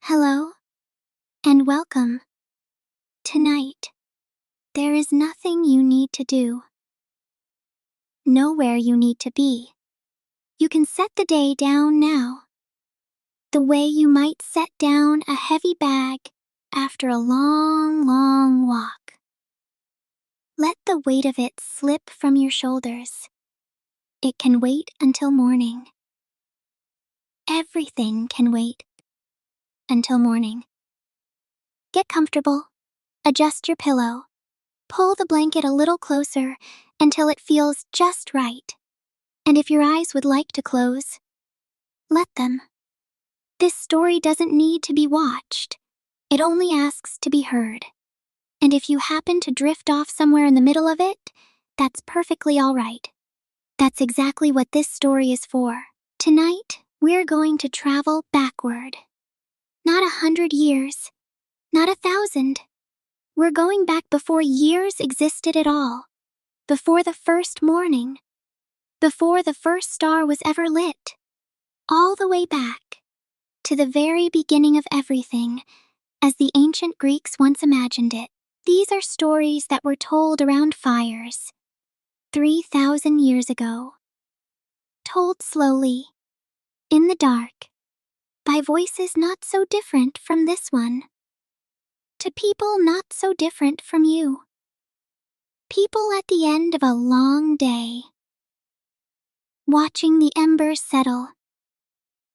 Hello, and welcome. Tonight, there is nothing you need to do. Nowhere you need to be. You can set the day down now, the way you might set down a heavy bag after a long walk. Let the weight of it slip from your shoulders. It can wait until morning. Everything can wait until morning. Get comfortable. Adjust your pillow. Pull the blanket a little closer until it feels just right. And if your eyes would like to close, let them. This story doesn't need to be watched. It only asks to be heard. And if you happen to drift off somewhere in the middle of it, that's perfectly all right. That's exactly what this story is for. Tonight, we're going to travel backward. Not 100 years, not 1,000. We're going back before years existed at all. Before the first morning. Before the first star was ever lit. All the way back to the very beginning of everything, as the ancient Greeks once imagined it. These are stories that were told around fires 3,000 years ago. Told slowly, in the dark, by voices not so different from this one. To people not so different from you. People at the end of a long day. Watching the embers settle.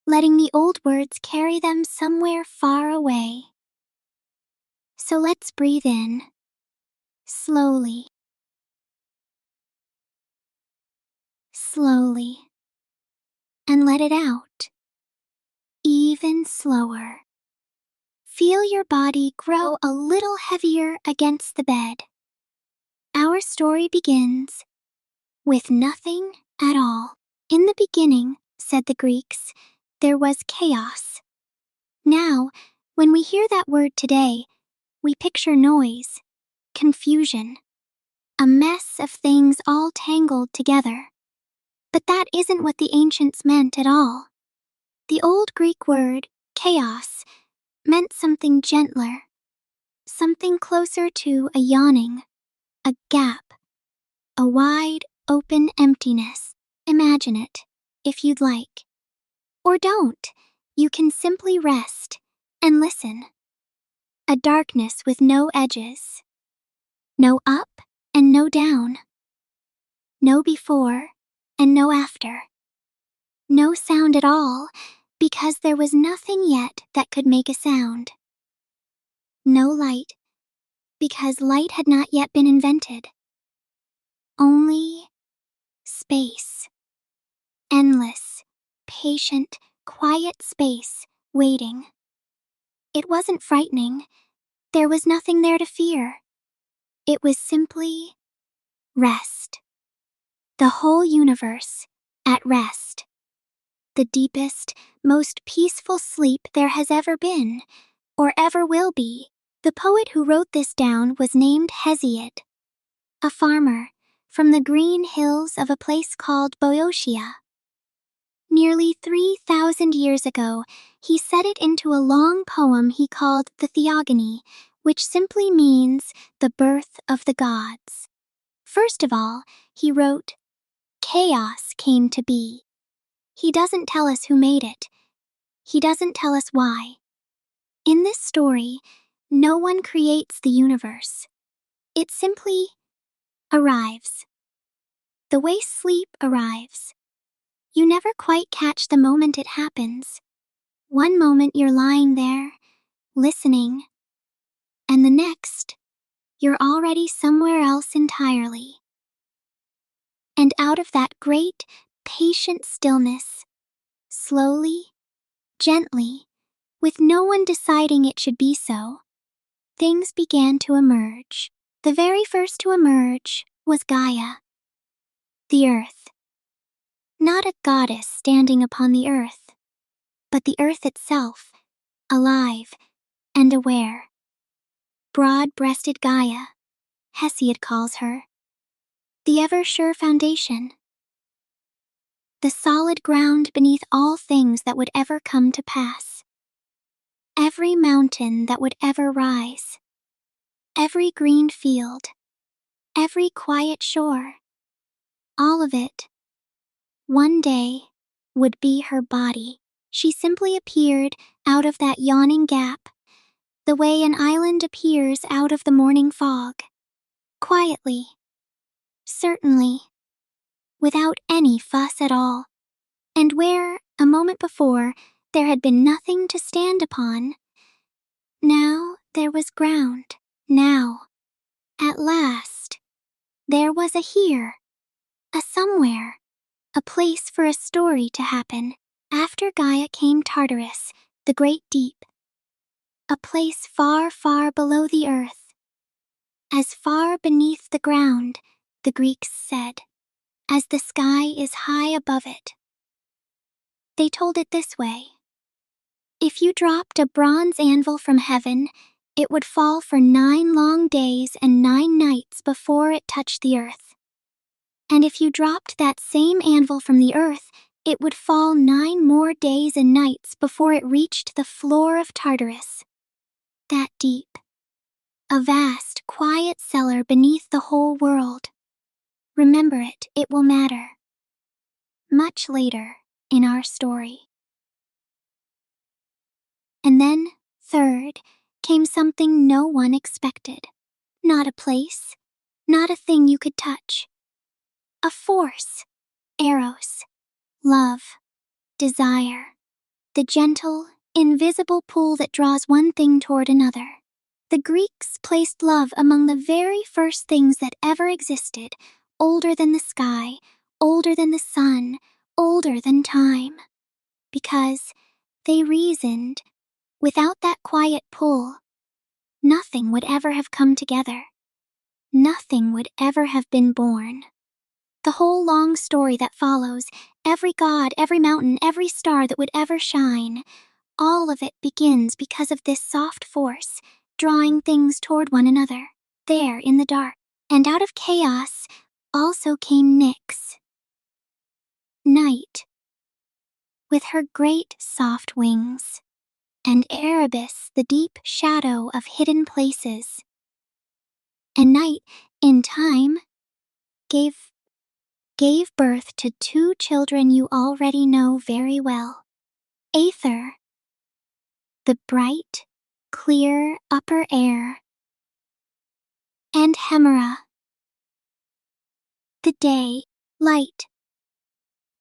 Letting the old words carry them somewhere far away. So let's breathe in, slowly, and let it out, even slower. Feel your body grow a little heavier against the bed. Our story begins with nothing at all. In the beginning, said the Greeks, there was chaos. Now, when we hear that word today, we picture noise, confusion, a mess of things all tangled together. But that isn't what the ancients meant at all. The old Greek word, chaos, meant something gentler, something closer to a yawning, a gap, a wide open emptiness. Imagine it, if you'd like. Or don't, you can simply rest and listen. A darkness with no edges. No up and no down. No before and no after. No sound at all, because there was nothing yet that could make a sound. No light, because light had not yet been invented. Only space. Endless, patient, quiet space, waiting. It wasn't frightening. There was nothing there to fear. It was simply rest. The whole universe at rest. The deepest, most peaceful sleep there has ever been, or ever will be. The poet who wrote this down was named Hesiod, a farmer from the green hills of a place called Boeotia. Nearly 3,000 years ago, he set it into a long poem he called the Theogony, which simply means the birth of the gods. First of all, he wrote, chaos came to be. He doesn't tell us who made it. He doesn't tell us why. In this story, no one creates the universe. It simply arrives. The way sleep arrives. You never quite catch the moment it happens. One moment you're lying there, listening, and the next, you're already somewhere else entirely. And out of that great, patient stillness, slowly, gently, with no one deciding it should be so, things began to emerge. The very first to emerge was Gaia, the earth. Not a goddess standing upon the earth, but the earth itself, alive and aware. Broad-breasted Gaia, Hesiod calls her. The ever-sure foundation. The solid ground beneath all things that would ever come to pass. every mountain that would ever rise, every green field, every quiet shore, all of it, one day, would be her body. She simply appeared out of that yawning gap, the way an island appears out of the morning fog. Quietly, certainly, without any fuss at all. And where, a moment before, there had been nothing to stand upon, now there was ground. Now, at last, there was a here, a somewhere, a place for a story to happen. After Gaia came Tartarus, the great deep, a place far, far below the earth, as far beneath the ground, the Greeks said, as the sky is high above it. They told it this way: if you dropped a bronze anvil from heaven, it would fall for 9 long days and 9 nights before it touched the earth. And if you dropped that same anvil from the earth, it would fall 9 more days and nights before it reached the floor of Tartarus. That deep, a vast, quiet cellar beneath the whole world. Remember it, it will matter. Much later in our story. And then, third, came something no one expected. Not a place, not a thing you could touch. A force, eros, love, desire, the gentle, invisible pull that draws one thing toward another. The Greeks placed love among the very first things that ever existed, older than the sky, older than the sun, older than time. Because, they reasoned, without that quiet pull, nothing would ever have come together. Nothing would ever have been born. The whole long story that follows, every god, every mountain, every star that would ever shine, all of it begins because of this soft force, drawing things toward one another, there in the dark. And out of chaos also came Nyx, night, with her great soft wings, and Erebus, the deep shadow of hidden places. And night, in time, gave birth to 2 children you already know very well. Aether, the bright, clear upper air, and Hemera, the day, light,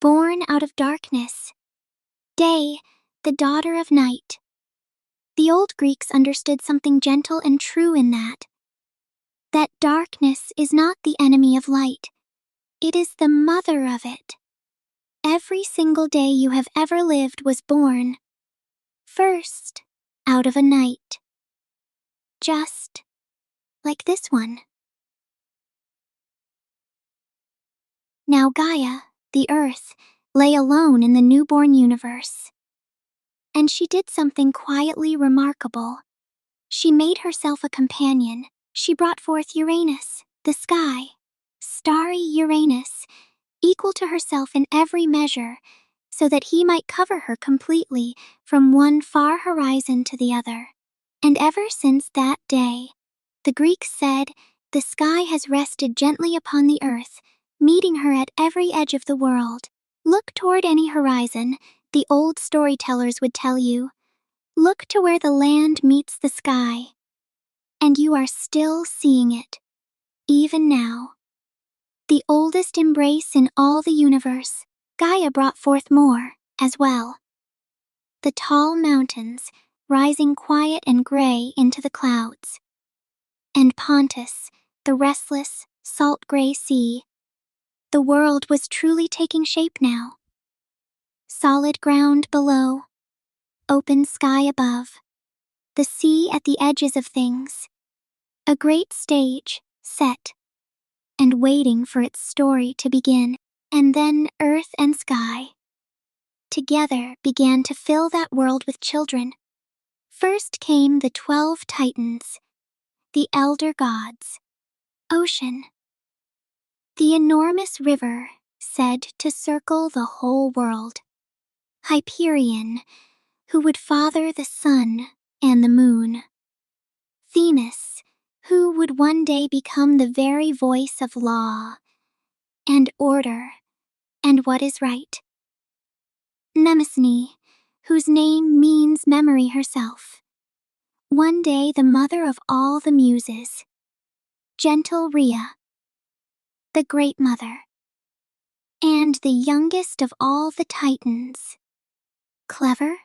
born out of darkness. Day, the daughter of night. The old Greeks understood something gentle and true in that. That darkness is not the enemy of light. It is the mother of it. Every single day you have ever lived was born, first, out of a night. Just like this one. Now Gaia, the earth, lay alone in the newborn universe. And she did something quietly remarkable. She made herself a companion. She brought forth Uranus, the sky, starry Uranus, equal to herself in every measure, so that he might cover her completely from one far horizon to the other. And ever since that day, the Greeks said, the sky has rested gently upon the earth, meeting her at every edge of the world. Look toward any horizon, the old storytellers would tell you. Look to where the land meets the sky. And you are still seeing it, even now. The oldest embrace in all the universe, Gaia brought forth more, as well. The tall mountains, rising quiet and gray into the clouds. And Pontus, the restless, salt-gray sea. The world was truly taking shape now. Solid ground below, open sky above, the sea at the edges of things. A great stage, set, and waiting for its story to begin. And then earth and sky, together, began to fill that world with children. First came the 12 titans, the elder gods. Ocean, the enormous river, said to circle the whole world. Hyperion, who would father the sun, and the moon. Themis, who would one day become the very voice of law and order and what is right. Mnemosyne, whose name means memory herself. One day the mother of all the muses. Gentle Rhea, the great mother. And the youngest of all the Titans. Clever,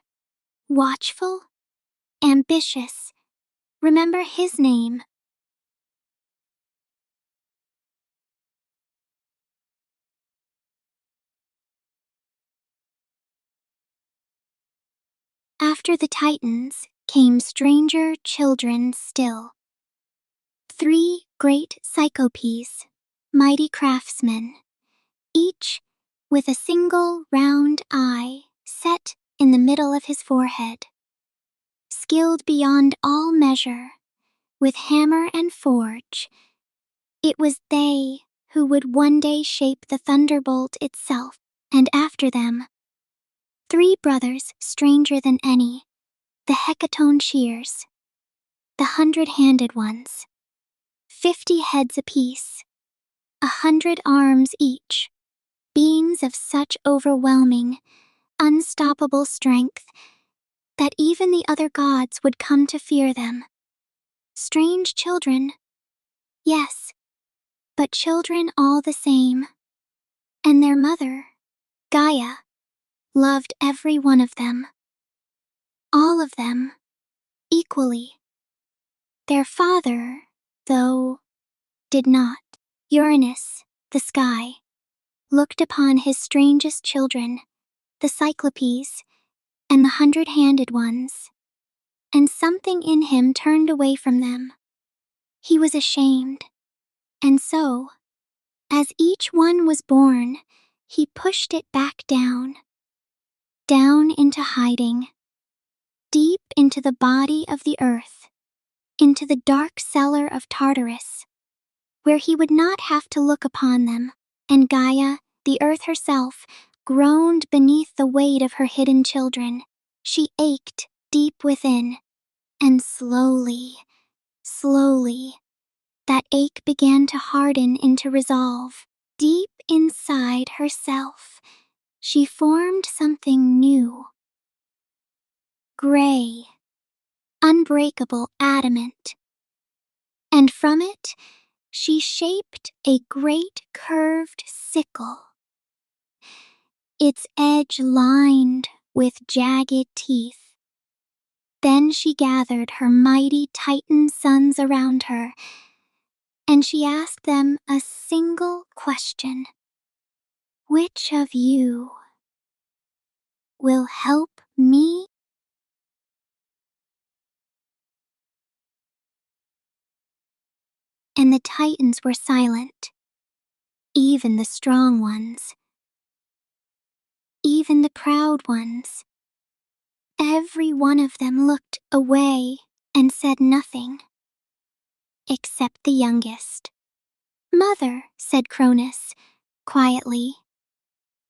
watchful, ambitious. Remember his name. After the Titans came stranger children still. 3 great Cyclopes, mighty craftsmen, each with a single round eye set in the middle of his forehead. Skilled beyond all measure, with hammer and forge, it was they who would one day shape the thunderbolt itself, and after them, 3 brothers stranger than any, the Hecatone shears, the 100-handed ones, 50 heads apiece, 100 arms each, beings of such overwhelming, unstoppable strength that even the other gods would come to fear them. Strange children, yes, but children all the same. And their mother, Gaia, loved every one of them. All of them, equally. Their father, though, did not. Uranus, the sky, looked upon his strangest children, the Cyclopes, and the 100-handed ones, and something in him turned away from them. He was ashamed, and so, as each one was born, he pushed it back down into hiding, deep into the body of the earth, into the dark cellar of Tartarus, where he would not have to look upon them, and Gaia, the earth herself, groaned beneath the weight of her hidden children. She ached deep within, and slowly, that ache began to harden into resolve. Deep inside herself, she formed something new. Gray, unbreakable adamant. And from it, she shaped a great curved sickle, its edge lined with jagged teeth. Then she gathered her mighty Titan sons around her, and she asked them a single question. Which of you will help me? And the Titans were silent, even the strong ones, even the proud ones. Every one of them looked away and said nothing, except the youngest. Mother, said Cronus, quietly,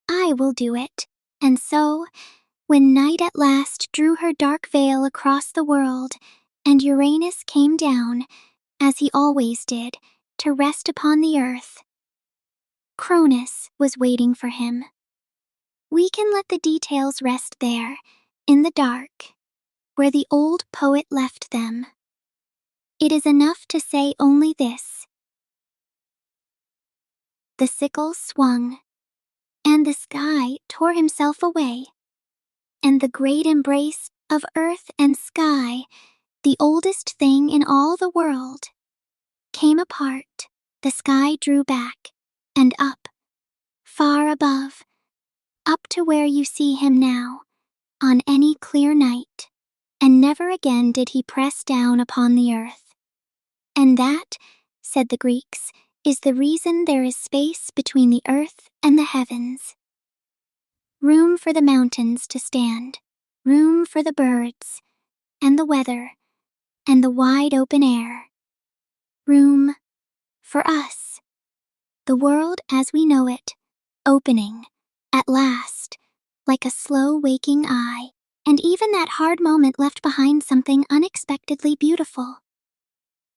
I will do it. And so, when night at last drew her dark veil across the world, and Uranus came down, as he always did, to rest upon the earth, Cronus was waiting for him. We can let the details rest there, in the dark, where the old poet left them. It is enough to say only this. The sickle swung, and the sky tore himself away, and the great embrace of earth and sky, the oldest thing in all the world, came apart. The sky drew back, and up, far above, up to where you see him now, on any clear night, and never again did he press down upon the earth. And that, said the Greeks, is the reason there is space between the earth and the heavens. Room for the mountains to stand, room for the birds, and the weather, and the wide open air. Room for us, the world as we know it, opening, at last, like a slow waking eye. And even that hard moment left behind something unexpectedly beautiful.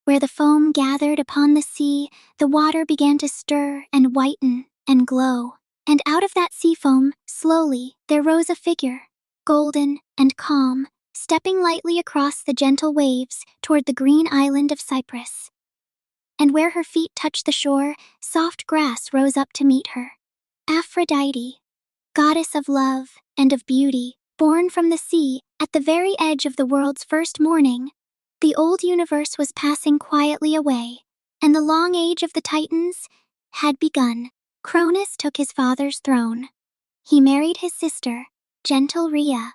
Where the foam gathered upon the sea, the water began to stir and whiten and glow. And out of that sea foam, slowly, there rose a figure, golden and calm, stepping lightly across the gentle waves toward the green island of Cyprus. And where her feet touched the shore, soft grass rose up to meet her. Aphrodite, goddess of love and of beauty, born from the sea at the very edge of the world's first morning. The old universe was passing quietly away, and the long age of the Titans had begun. Cronus took his father's throne. He married his sister, gentle Rhea,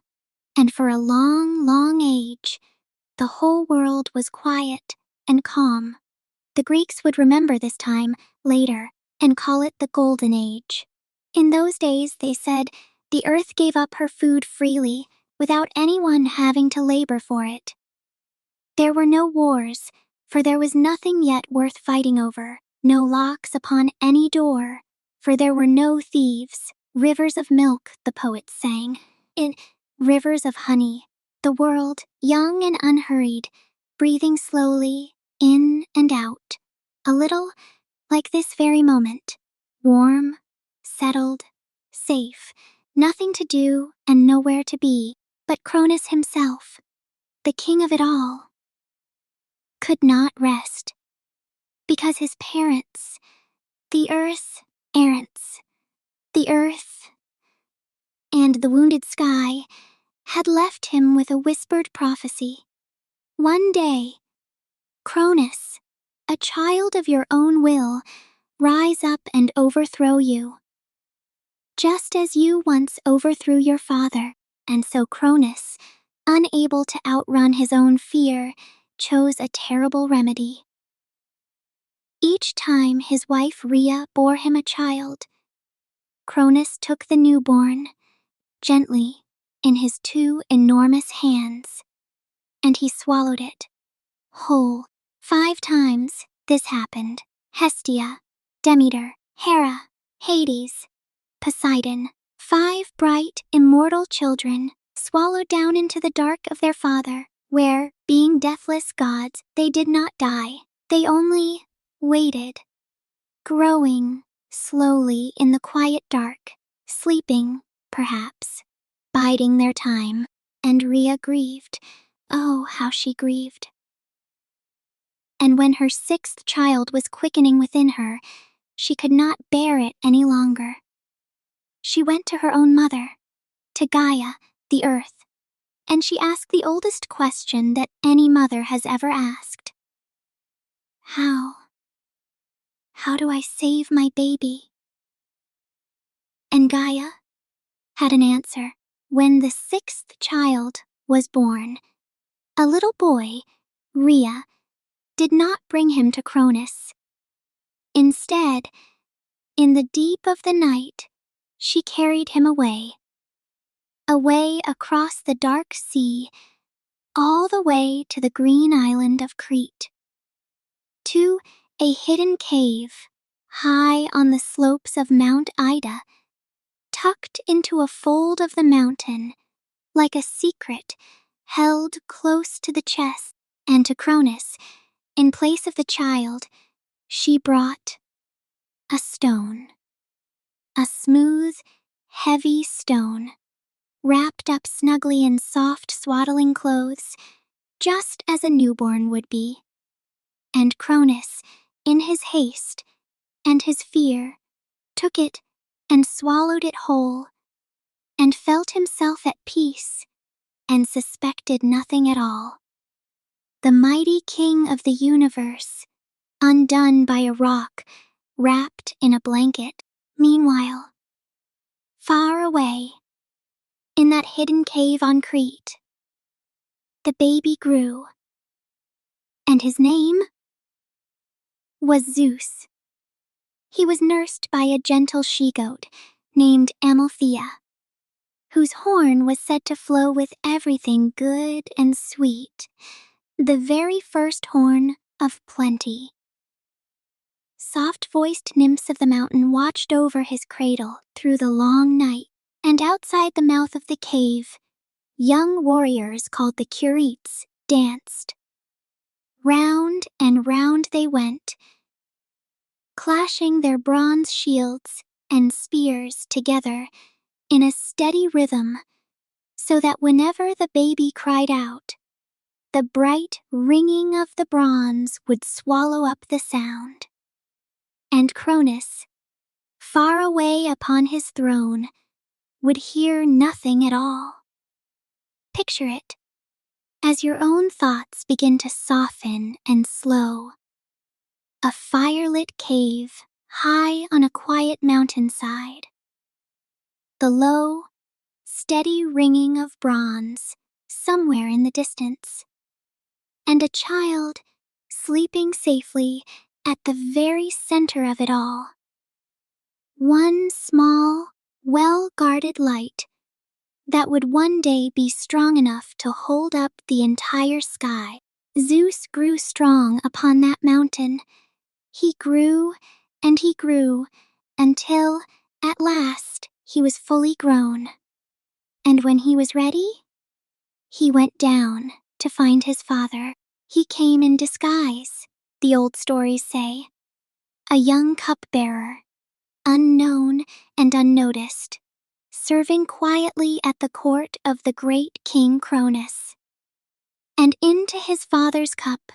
and for a long, long age, the whole world was quiet and calm. The Greeks would remember this time later and call it the Golden Age. In those days, they said, the earth gave up her food freely without anyone having to labor for it. There were no wars, for there was nothing yet worth fighting over, no locks upon any door, for there were no thieves, rivers of milk, the poets sang, in rivers of honey, the world, young and unhurried, breathing slowly, in and out, a little like this very moment, warm, settled, safe, nothing to do and nowhere to be, but Cronus himself, the king of it all, could not rest, because his parents, the earth, errants, the earth, and the wounded sky, had left him with a whispered prophecy. One day, Cronus, a child of your own will, rise up and overthrow you, just as you once overthrew your father. And so Cronus, unable to outrun his own fear, chose a terrible remedy. Each time his wife Rhea bore him a child, Cronus took the newborn gently in his two enormous hands, and he swallowed it whole. 5 times this happened. Hestia, Demeter, Hera, Hades, Poseidon, 5 bright, immortal children, swallowed down into the dark of their father, where, being deathless gods, they did not die. They only waited, growing slowly in the quiet dark, sleeping, perhaps, biding their time. And Rhea grieved. Oh, how she grieved. And when her 6th child was quickening within her, she could not bear it any longer. She went to her own mother, to Gaia, the earth, and she asked the oldest question that any mother has ever asked. How do I save my baby? And Gaia had an answer. When the 6th child was born, a little boy, Rhea, did not bring him to Cronus. Instead, in the deep of the night, she carried him away across the dark sea, all the way to the green island of Crete, to a hidden cave high on the slopes of Mount Ida, tucked into a fold of the mountain, like a secret held close to the chest. And to Cronus, in place of the child, she brought a stone, a smooth, heavy stone, wrapped up snugly in soft swaddling clothes, just as a newborn would be. And Cronus, in his haste and his fear, took it and swallowed it whole, and felt himself at peace, and suspected nothing at all. The mighty king of the universe, undone by a rock, wrapped in a blanket. Meanwhile, far away, in that hidden cave on Crete, the baby grew, and his name was Zeus. He was nursed by a gentle she-goat named Amalthea, whose horn was said to flow with everything good and sweet, the very first horn of plenty. Soft-voiced nymphs of the mountain watched over his cradle through the long night, and outside the mouth of the cave, young warriors called the Curetes danced. Round and round they went, clashing their bronze shields and spears together in a steady rhythm, so that whenever the baby cried out, the bright ringing of the bronze would swallow up the sound. And Cronus, far away upon his throne, would hear nothing at all. Picture it, as your own thoughts begin to soften and slow. A firelit cave high on a quiet mountainside. The low, steady ringing of bronze somewhere in the distance. And a child sleeping safely at the very center of it all. One small, well-guarded light that would one day be strong enough to hold up the entire sky. Zeus grew strong upon that mountain. He grew and he grew until, at last, he was fully grown. And when he was ready, he went down to find his father. He came in disguise, the old stories say, a young cupbearer, unknown and unnoticed, serving quietly at the court of the great King Cronus. And into his father's cup,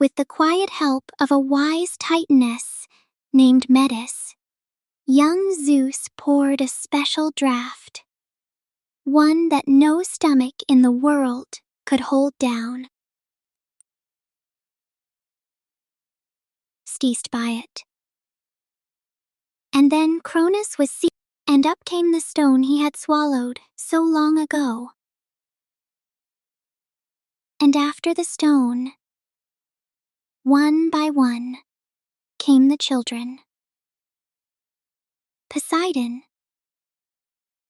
with the quiet help of a wise titaness named Metis, young Zeus poured a special draught, one that no stomach in the world could hold down. Steezed by it. And then Cronus was seized, and up came the stone he had swallowed so long ago. And after the stone, one by one, came the children. Poseidon,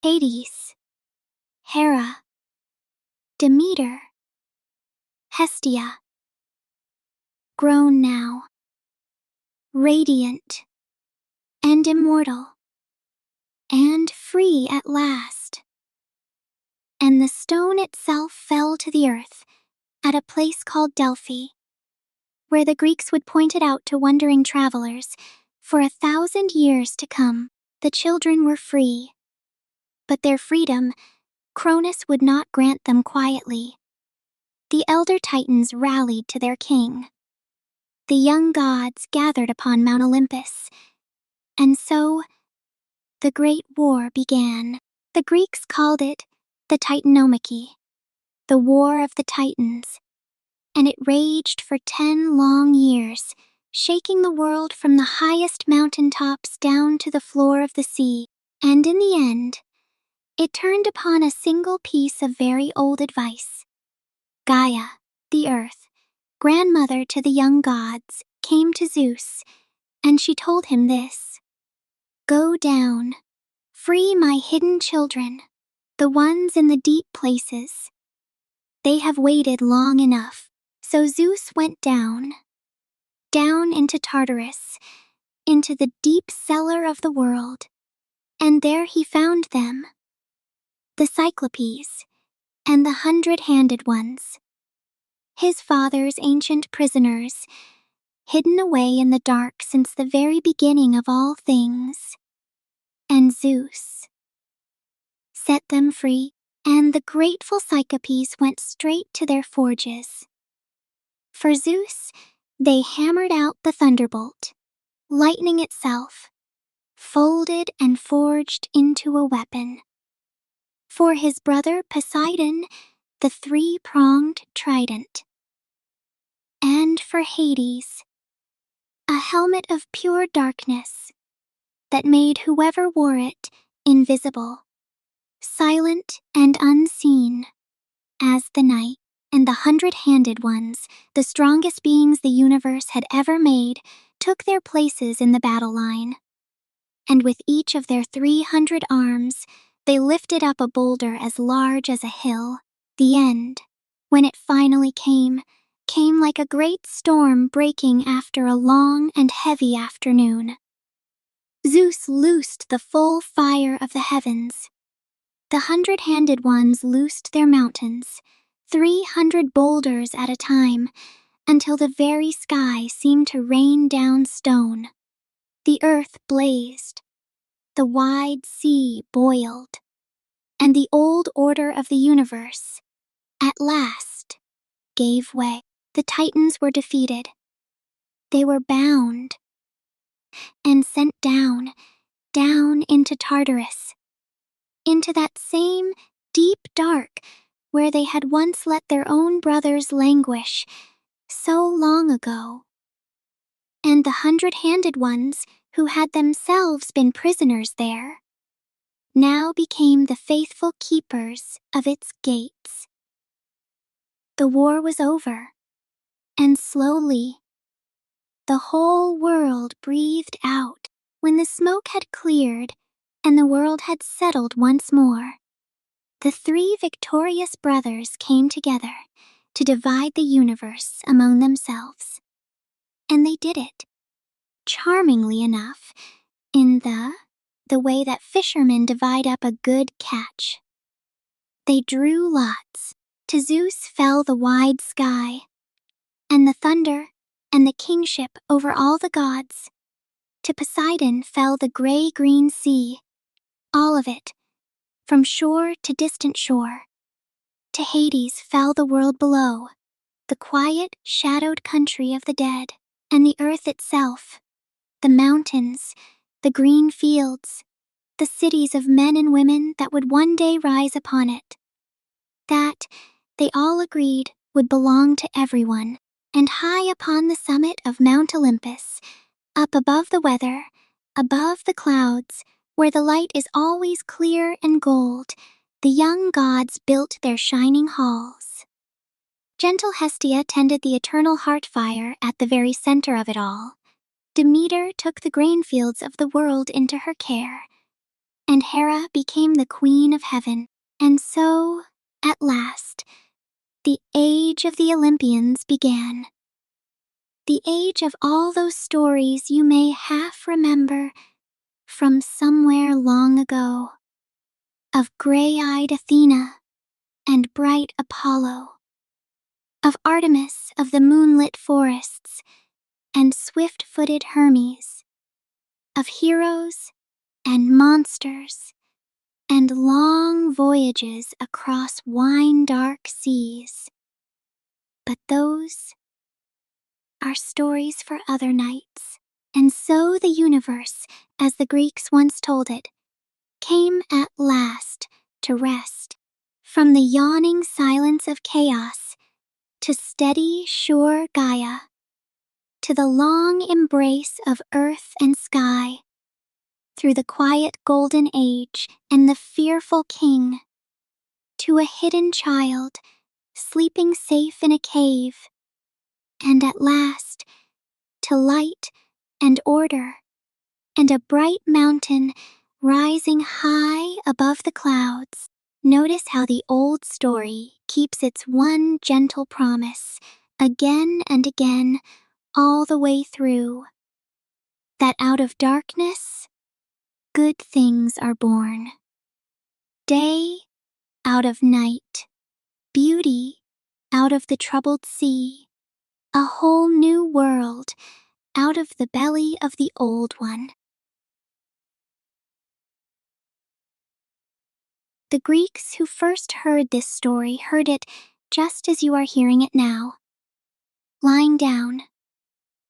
Hades, Hera, Demeter, Hestia, grown now, radiant, and immortal, and free at last. And the stone itself fell to the earth at a place called Delphi, where the Greeks would point it out to wondering travelers. For 1,000 years to come, the children were free. But their freedom, Cronus would not grant them quietly. The elder Titans rallied to their king. The young gods gathered upon Mount Olympus, and so the great war began. The Greeks called it the Titanomachy, the War of the Titans, and it raged for 10 long years, shaking the world from the highest mountaintops down to the floor of the sea. And in the end, it turned upon a single piece of very old advice. Gaia, the earth, grandmother to the young gods, came to Zeus, and she told him this: "Go down, free my hidden children, the ones in the deep places. They have waited long enough." So Zeus went down into Tartarus, into the deep cellar of the world, and there he found them, the Cyclopes and the 100-handed ones, his father's ancient prisoners, hidden away in the dark since the very beginning of all things. And Zeus set them free, and the grateful Cyclopes went straight to their forges. For Zeus, they hammered out the thunderbolt, lightning itself, folded and forged into a weapon. For his brother Poseidon, the 3-pronged trident. And for Hades, a helmet of pure darkness that made whoever wore it invisible, silent and unseen as the night. And the 100-handed ones, the strongest beings the universe had ever made, took their places in the battle line. And with each of their 300 arms, they lifted up a boulder as large as a hill. The end, when it finally came like a great storm breaking after a long and heavy afternoon. Zeus loosed the full fire of the heavens. The 100-handed ones loosed their mountains, 300 boulders at a time, until the very sky seemed to rain down stone. The earth blazed, the wide sea boiled, and the old order of the universe, at last, gave way. The Titans were defeated. They were bound and sent down into Tartarus, into that same deep dark where they had once let their own brothers languish so long ago. And the 100-handed ones, who had themselves been prisoners there, now became the faithful keepers of its gates. The war was over, and slowly, the whole world breathed out. When the smoke had cleared and the world had settled once more, the 3 victorious brothers came together to divide the universe among themselves. And they did it, charmingly enough, in the way that fishermen divide up a good catch. They drew lots. To Zeus fell the wide sky, and the thunder, and the kingship over all the gods. To Poseidon fell the gray-green sea, all of it, from shore to distant shore. To Hades fell the world below, the quiet, shadowed country of the dead, and the earth itself, the mountains, the green fields, the cities of men and women that would one day rise upon it. That, they all agreed, would belong to everyone. And high upon the summit of Mount Olympus, up above the weather, above the clouds, where the light is always clear and gold, the young gods built their shining halls. Gentle Hestia tended the eternal heart fire at the very center of it all. Demeter took the grain fields of the world into her care, and Hera became the queen of heaven. And so, at last, the age of the Olympians began. The age of all those stories you may half remember from somewhere long ago, of gray-eyed Athena and bright Apollo, of Artemis of the moonlit forests and swift-footed Hermes, of heroes and monsters and long voyages across wine-dark seas. But those are stories for other nights. And so the universe, as the Greeks once told it, came at last to rest from the yawning silence of chaos to steady, sure Gaia, to the long embrace of earth and sky, through the quiet golden age and the fearful king, to a hidden child sleeping safe in a cave, and at last to light and order, and a bright mountain rising high above the clouds. Notice how the old story keeps its one gentle promise again and again all the way through, that out of darkness, good things are born. Day out of night, beauty out of the troubled sea, a whole new world out of the belly of the old one. The Greeks who first heard this story heard it just as you are hearing it now, lying down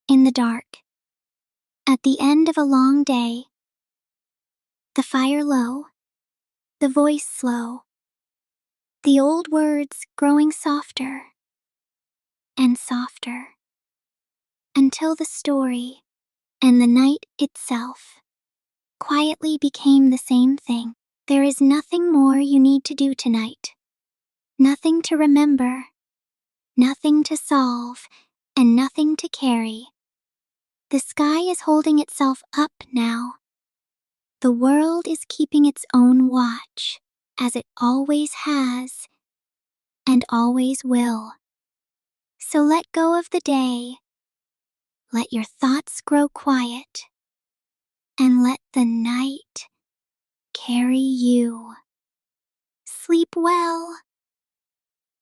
in the dark, at the end of a long day, the fire low, the voice slow, the old words growing softer and softer, until the story and the night itself quietly became the same thing. There is nothing more you need to do tonight, nothing to remember, nothing to solve, and nothing to carry. The sky is holding itself up now. The world is keeping its own watch, as it always has and always will. So let go of the day, let your thoughts grow quiet, and let the night carry you. Sleep well.